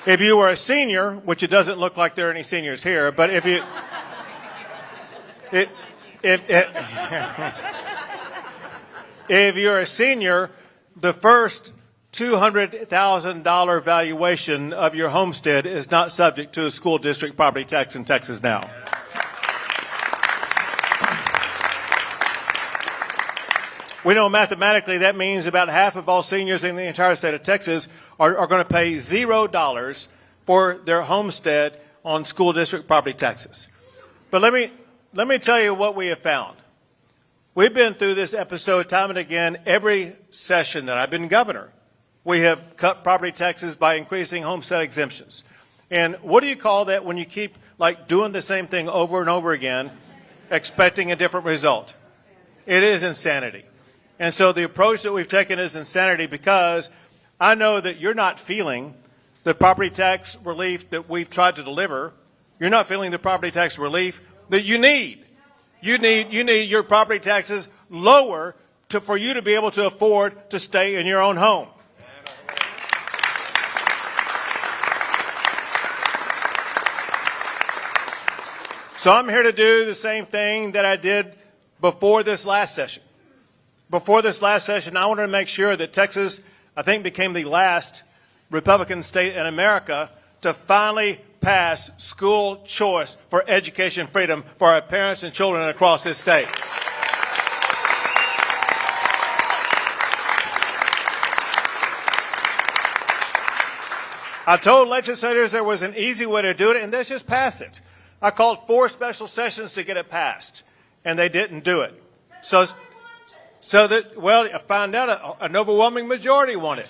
If you were a senior, which it doesn't look like there are any seniors here, but if you, if you're a senior, the first $200,000 valuation of your homestead is not subject to a school district property tax in Texas now. We know mathematically that means about half of all seniors in the entire state of Texas are going to pay $0 for their homestead on school district property taxes. But let me tell you what we have found. We've been through this episode time and again every session that I've been governor. We have cut property taxes by increasing homestead exemptions. And what do you call that when you keep like doing the same thing over and over again, expecting a different result? It is insanity. And so the approach that we've taken is insanity because I know that you're not feeling the property tax relief that we've tried to deliver. You're not feeling the property tax relief that you need. You need your property taxes lower for you to be able to afford to stay in your own home. So I'm here to do the same thing that I did before this last session. Before this last session, I wanted to make sure that Texas, I think, became the last Republican state in America to finally pass school choice for education freedom for our parents and children across this state. I told legislators there was an easy way to do it, and let's just pass it. I called 4 special sessions to get it passed, and they didn't do it. So that, well, I found out an overwhelming majority want it.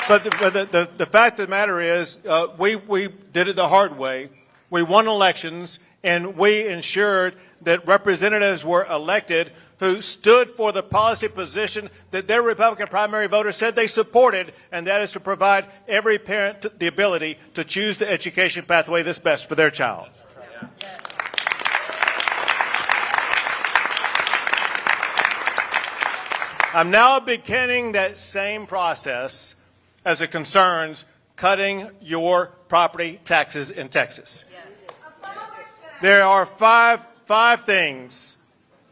But the fact of the matter is, we did it the hard way. We won elections, and we ensured that representatives were elected who stood for the policy position that their Republican primary voters said they supported, and that is to provide every parent the ability to choose the education pathway that's best for their child. I'm now beginning that same process as it concerns cutting your property taxes in Texas. There are five things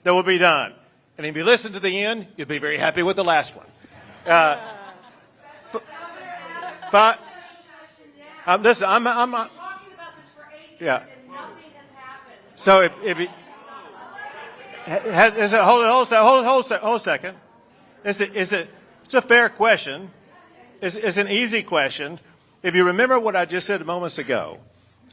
that will be done. And if you listen to the end, you'll be very happy with the last one. Listen, I'm talking about this for 8 years and nothing has happened. So if you hold a second. It's a fair question. It's an easy question. If you remember what I just said moments ago,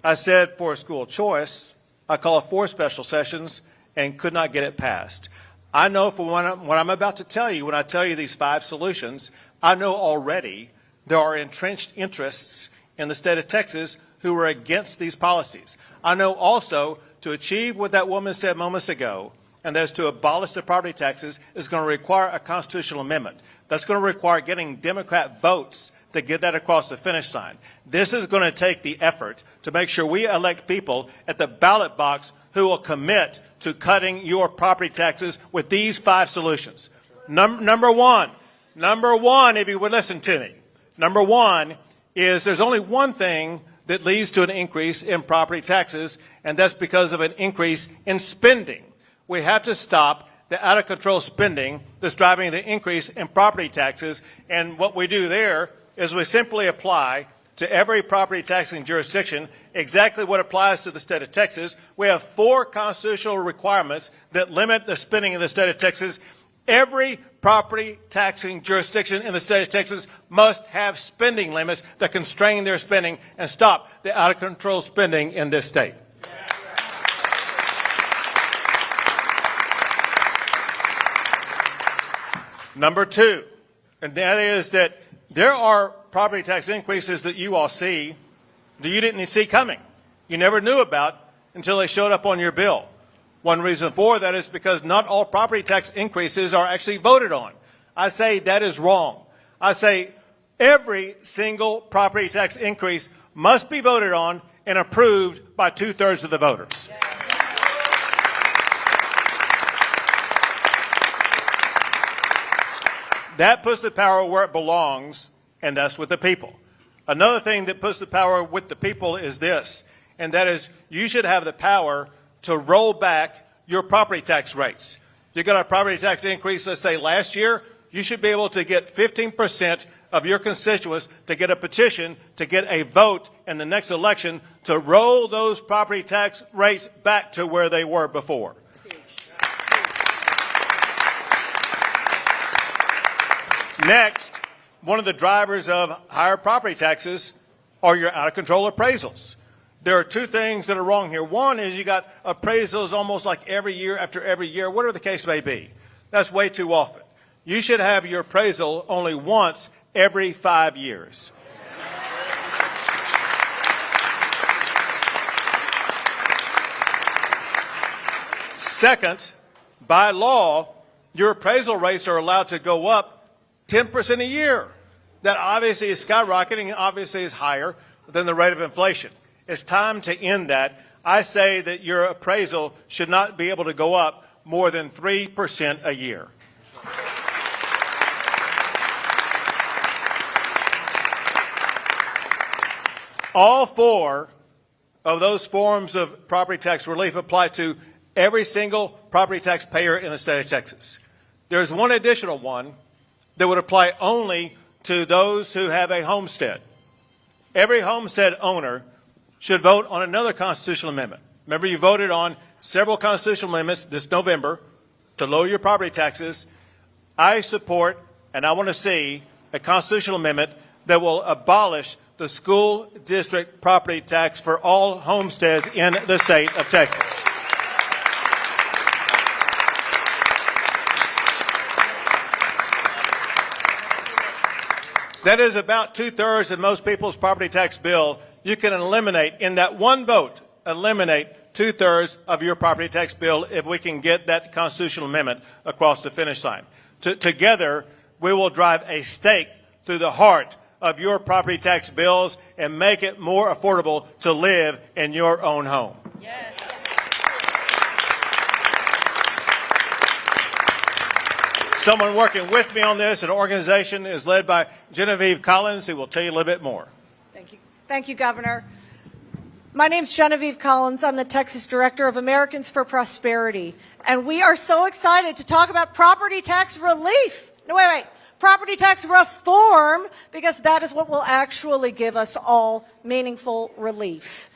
I said for school choice, I called 4 special sessions and could not get it passed. I know from what I'm about to tell you, when I tell you these 5 solutions, I know already there are entrenched interests in the state of Texas who are against these policies. I know also to achieve what that woman said moments ago, and that is to abolish the property taxes, is going to require a constitutional amendment. That's going to require getting Democrat votes to get that across the finish line. This is going to take the effort to make sure we elect people at the ballot box who will commit to cutting your property taxes with these 5 solutions. Number one, if you would listen to me, number 1 is there's only one thing that leads to an increase in property taxes, and that's because of an increase in spending. We have to stop the out-of-control spending that's driving the increase in property taxes, and what we do there is we simply apply to every property taxing jurisdiction exactly what applies to the state of Texas. We have 4 constitutional requirements that limit the spending in the state of Texas. Every property taxing jurisdiction in the state of Texas must have spending limits that constrain their spending and stop the out-of-control spending in this state. Number 2, and that is that there are property tax increases that you all see that you didn't see coming. You never knew about until they showed up on your bill. One reason for that is because not all property tax increases are actually voted on. I say that is wrong. I say every single property tax increase must be voted on and approved by 2/3 of the voters. That puts the power where it belongs, and that's with the people. Another thing that puts the power with the people is this, and that is you should have the power to roll back your property tax rates. You got a property tax increase, let's say last year, you should be able to get 15% of your constituents to get a petition, to get a vote in the next election to roll those property tax rates back to where they were before. Next, one of the drivers of higher property taxes are your out-of-control appraisals. There are two things that are wrong here. One is you got appraisals almost like every year after every year, whatever the case may be. That's way too often. You should have your appraisal only once every 5 years. Second, by law, your appraisal rates are allowed to go up 10% a year. That obviously is skyrocketing and obviously is higher than the rate of inflation. It's time to end that. I say that your appraisal should not be able to go up more than 3% a year. All four of those forms of property tax relief apply to every single property tax payer in the state of Texas. There's one additional one that would apply only to those who have a homestead. Every homestead owner should vote on another constitutional amendment. Remember, you voted on several constitutional amendments this November to lower your property taxes. I support and I want to see a constitutional amendment that will abolish the school district property tax for all homesteads in the state of Texas. That is about 2/3 of most people's property tax bill. You can eliminate, in that one vote, eliminate 2/3 of your property tax bill if we can get that constitutional amendment across the finish line. Together, we will drive a stake through the heart of your property tax bills and make it more affordable to live in your own home. Yes. Someone working with me on this, an organization is led by Genevieve Collins, who will tell you a little bit more. Thank you. Thank you, Governor. My name's Genevieve Collins. I'm the Texas Director of Americans for Prosperity. And we are so excited to talk about property tax relief. No, wait. Property tax reform, because that is what will actually give us all meaningful relief.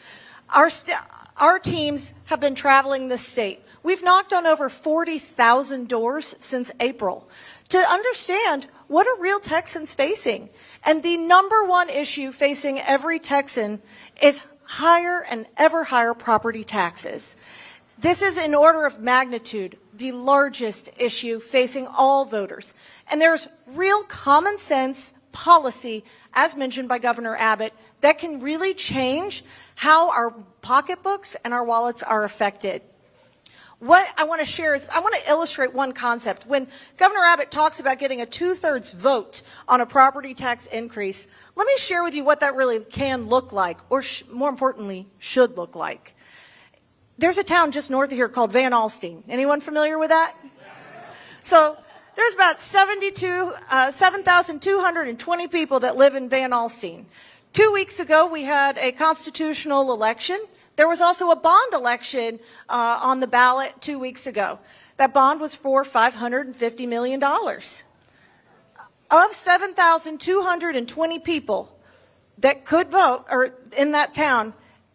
Our teams have been traveling the state. We've knocked on over 40,000 doors since April to understand what are real Texans facing. And the number one issue facing every Texan is higher and ever higher property taxes. This is, in order of magnitude, the largest issue facing all voters. And there's real common sense policy, as mentioned by Governor Abbott, that can really change how our pocketbooks and our wallets are affected. What I want to share is, I want to illustrate one concept. When Governor Abbott talks about getting a 2/3 vote on a property tax increase, let me share with you what that really can look like, or more importantly, should look like. There's a town just north of here called Van Alstyne. Anyone familiar with that? So there's about 7,220 people that live in Van Alstyne. 2 weeks ago, we had a constitutional election. There was also a bond election on the ballot 2 weeks ago. That bond was for $550 million. Of 7,220 people that could vote, or in that town,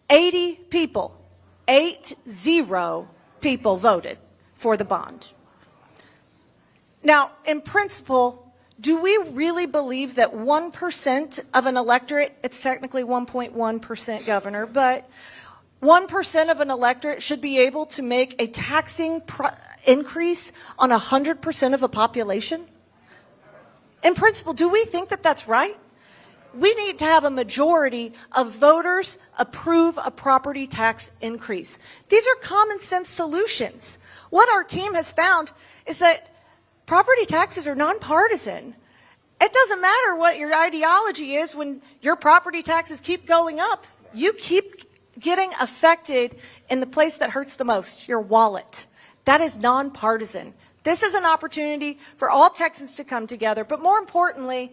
80 people voted for the bond. Now, in principle, do we really believe that 1% of an electorate, it's technically 1.1%, Governor, but 1% of an electorate should be able to make a taxing increase on 100% of a population? In principle, do we think that that's right? We need to have a majority of voters approve a property tax increase. These are common sense solutions. What our team has found is that property taxes are nonpartisan. It doesn't matter what your ideology is when your property taxes keep going up. You keep getting affected in the place that hurts the most, your wallet. That is nonpartisan. This is an opportunity for all Texans to come together, but more importantly,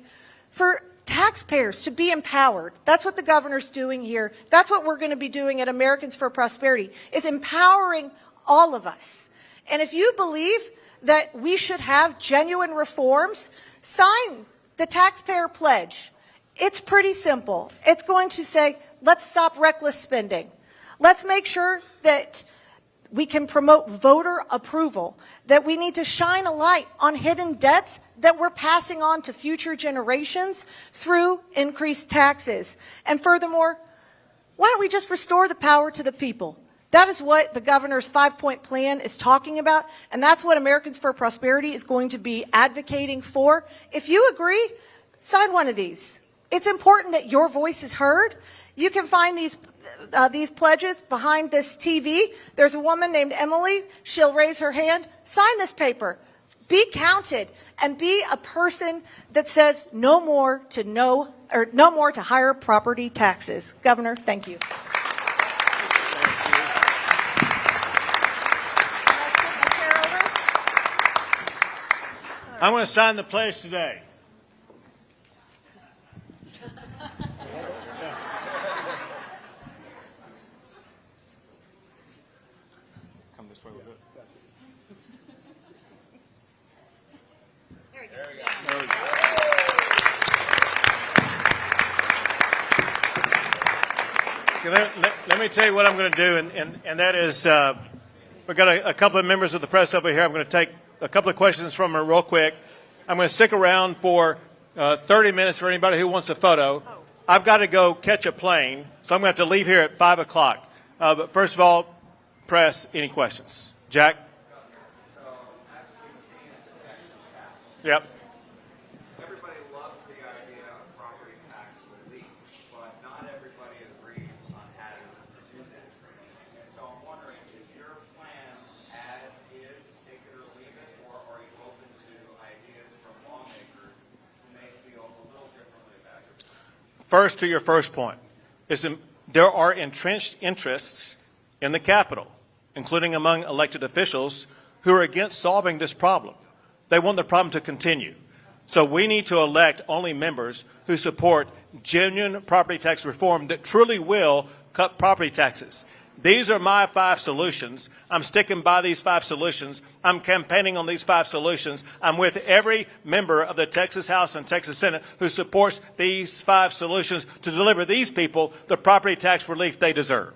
for taxpayers to be empowered. That's what the governor's doing here. That's what we're going to be doing at Americans for Prosperity, is empowering all of us. And if you believe that we should have genuine reforms, sign the taxpayer pledge. It's pretty simple. It's going to say, let's stop reckless spending. Let's make sure that we can promote voter approval, that we need to shine a light on hidden debts that we're passing on to future generations through increased taxes. And furthermore, why don't we just restore the power to the people? That is what the governor's 5-point plan is talking about, and that's what Americans for Prosperity is going to be advocating for. If you agree, sign one of these. It's important that your voice is heard. You can find these pledges behind this TV. There's a woman named Emily. She'll raise her hand. Sign this paper. Be counted and be a person that says no more to higher property taxes. Governor, thank you. I'm going to sign the pledge today. Come this way a little bit. There we go. There we go. Okay, let me tell you what I'm going to do, and that is, we've got a couple of members of the press over here. I'm going to take a couple of questions from her real quick. I'm going to stick around for 30 minutes for anybody who wants a photo. I've got to go catch a plane, so I'm going to have to leave here at 5 o'clock. But first of all, press, any questions? Jack? Yep. Everybody loves the idea of property tax relief, but not everybody agrees on how to do that. And so I'm wondering, is your plan as is, take it or leave it, or are you open to ideas from lawmakers who may feel a little differently about it? First, to your first point, there are entrenched interests in the Capitol, including among elected officials, who are against solving this problem. They want the problem to continue. So we need to elect only members who support genuine property tax reform that truly will cut property taxes. These are my 5 solutions. I'm sticking by these 5 solutions. I'm campaigning on these 5 solutions. I'm with every member of the Texas House and Texas Senate who supports these 5 solutions to deliver these people the property tax relief they deserve.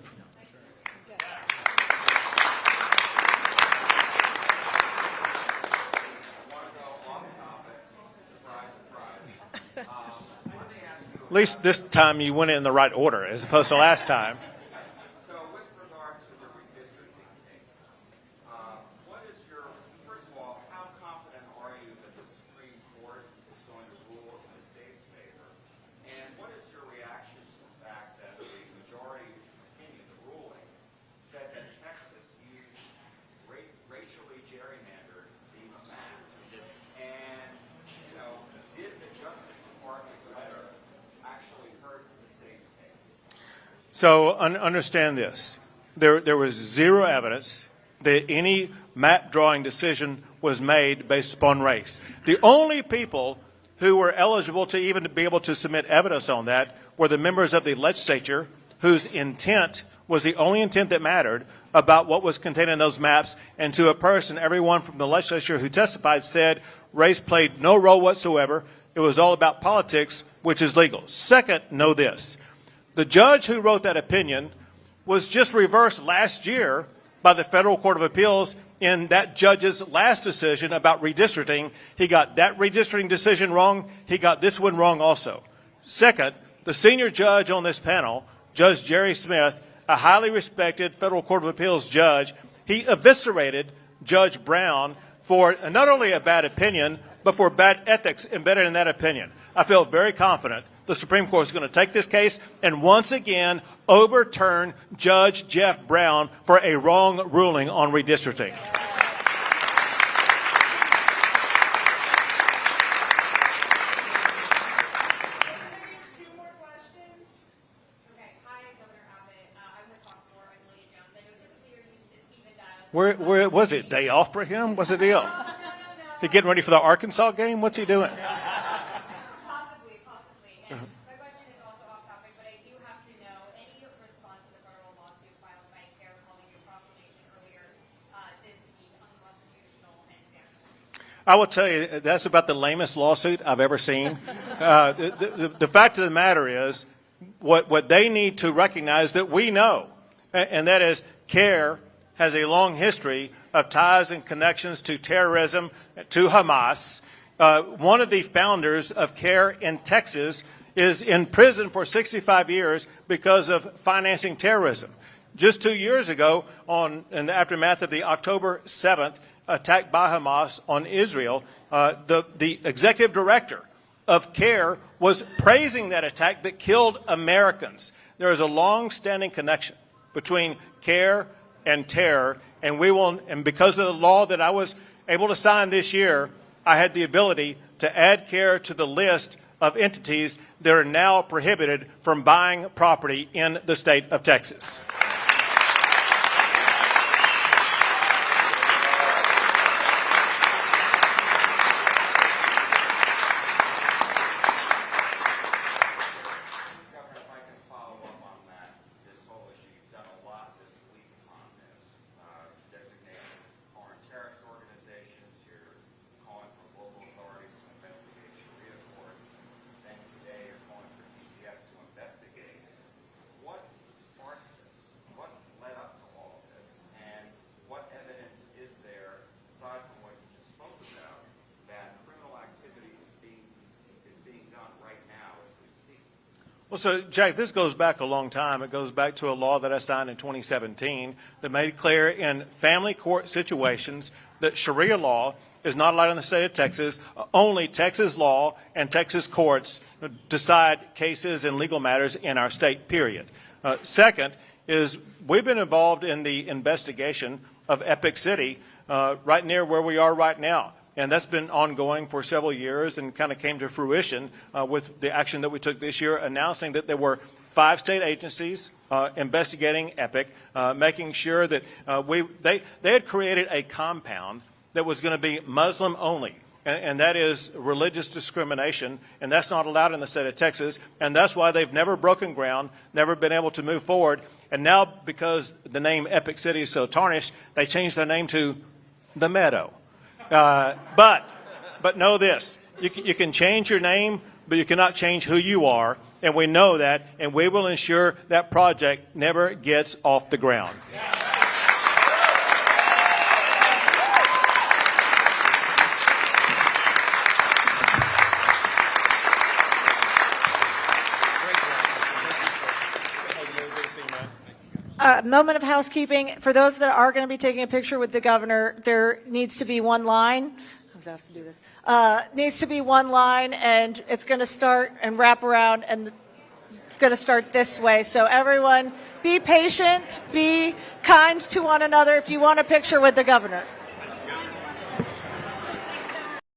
At least this time you went in the right order as opposed to last time. So with regard to the redistricting case, what is your, first of all, how confident are you that the Supreme Court is going to rule in the state's favor? And what is your reaction to the fact that the majority opinion, the ruling, said that Texas used racially gerrymandered these maps? And, you know, did the Justice Department's letter actually hurt the state's case? So understand this. There was zero evidence that any map drawing decision was made based upon race. The only people who were eligible to even be able to submit evidence on that were the members of the legislature whose intent was the only intent that mattered about what was contained in those maps. And to a person, everyone from the legislature who testified said race played no role whatsoever. It was all about politics, which is legal. Second, know this. The judge who wrote that opinion was just reversed last year by the Federal Court of Appeals in that judge's last decision about redistricting. He got that redistricting decision wrong. He got this one wrong also. Second, the senior judge on this panel, Judge Jerry Smith, a highly respected Federal Court of Appeals judge, he eviscerated Judge Brown for not only a bad opinion, but for bad ethics embedded in that opinion. I feel very confident the Supreme Court is going to take this case and once again overturn Judge Jeff Brown for a wrong ruling on redistricting. Two more questions. Okay. Hi, Governor Abbott. I'm with Fox 4. I'm Lydia Jones. I know typically you're used to Stephen Dials. Where was it? Day off for him? What's the deal? He getting ready for the Arkansas game? What's he doing? Possibly. And my question is also off topic, but I do have to know any response to the federal lawsuit filed by CARE calling your proclamation earlier this week unconstitutional and fair. I will tell you, that's about the lamest lawsuit I've ever seen. The fact of the matter is, what they need to recognize that we know, and that is CARE has a long history of ties and connections to terrorism, to Hamas. One of the founders of CARE in Texas is in prison for 65 years because of financing terrorism. Just 2 years ago, in the aftermath of the October 7th attack by Hamas on Israel, the executive director of CARE was praising that attack that killed Americans. There is a long-standing connection between CARE and terror, and because of the law that I was able to sign this year, I had the ability to add CARE to the list of entities that are now prohibited from buying property in the state of Texas. Governor, if I can follow up on that, this whole issue, you've done a lot this week on this, designating foreign terrorist organizations, you're calling for local authorities to investigate Sharia courts, then today you're calling for TPS to investigate. What sparked this? What led up to all of this? And what evidence is there, aside from what you just spoke about, that criminal activity is being done right now as we speak? Well, so, Jack, this goes back a long time. It goes back to a law that I signed in 2017 that made clear in family court situations that Sharia law is not allowed in the state of Texas. Only Texas law and Texas courts decide cases and legal matters in our state, period. Second is we've been involved in the investigation of Epic City right near where we are right now. And that's been ongoing for several years and kind of came to fruition with the action that we took this year, announcing that there were 5 state agencies investigating Epic, making sure that they had created a compound that was going to be Muslim only. And that is religious discrimination, and that's not allowed in the state of Texas. And that's why they've never broken ground, never been able to move forward. And now, because the name Epic City is so tarnished, they changed their name to The Meadow. But know this, you can change your name, but you cannot change who you are, and we know that, and we will ensure that project never gets off the ground. Moment of housekeeping. For those that are going to be taking a picture with the governor, there needs to be one line. I was asked to do this. Needs to be one line, and it's going to start and wrap around, and it's going to start this way. So everyone, be patient, be kind to one another if you want a picture with the governor.